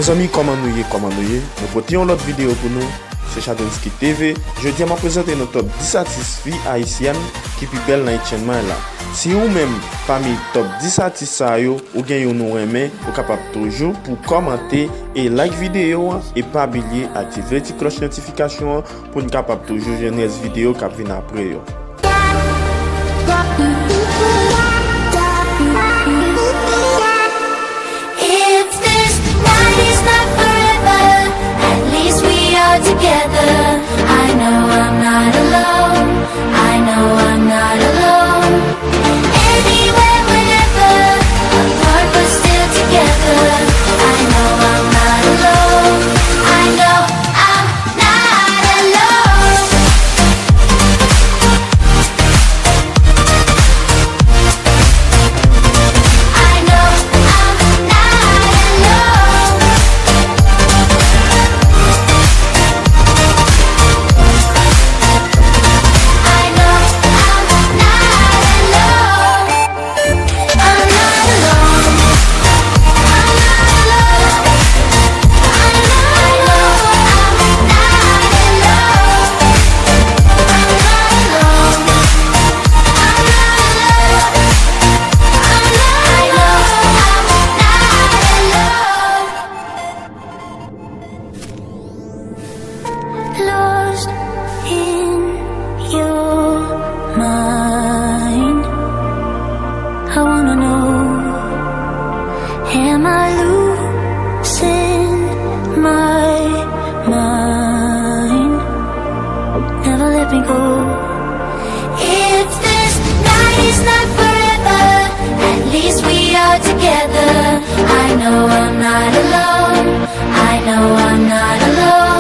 Mes amis, comment nous y? Nous portons l'autre vidéo pour nous. C'est Chadonski TV. Jeudi, je présenter notre top 10 artistes filles haïtiennes qui pipellent dans le chaîne là. Si vous même parmi top 10 artistes ou bien nous aimez, vous êtes capable toujours pour commenter et like vidéo et pas oublier activer la cloche de notification pour nous capable toujours voir les vidéos qui viennent après. Together, I know I'm not alone. I know I'm not alone. Anywhere, whenever, apart but still together. I know I'm not alone. I know I'm not alone. I know I'm not alone. Lost in your mind, I wanna know, am I losing my mind? Never let me go. If this night is not forever, at least we are together. I know I'm not alone. I know I'm not alone.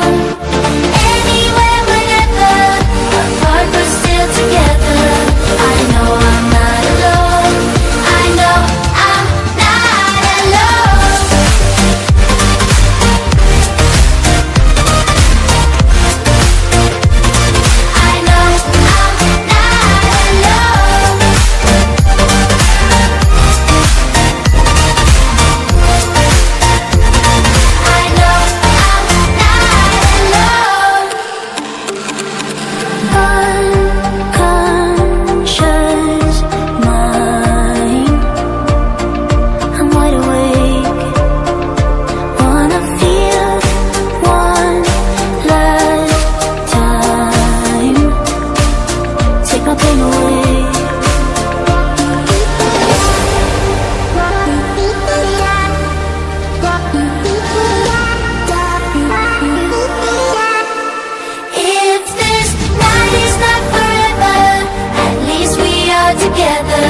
Together,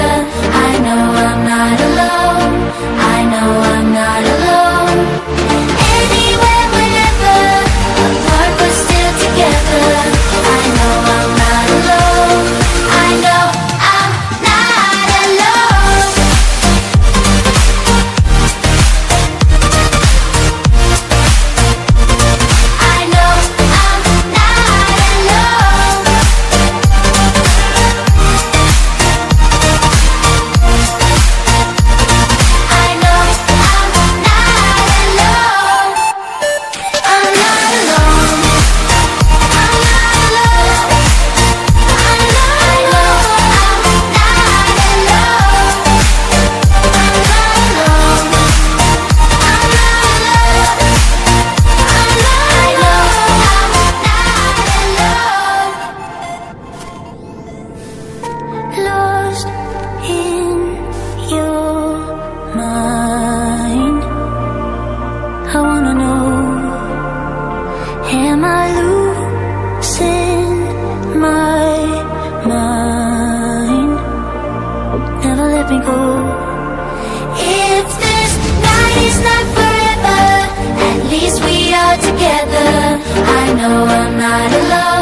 I know I'm not alone. I know I'm not alone. Anywhere, whenever, apart but still together. I know I'm not alone. I know I'm not alone. I know I'm not alone. Lost in your mind, I wanna know, am I losing my mind? Never let me go. If this night is not forever, at least we are together. I know I'm not alone.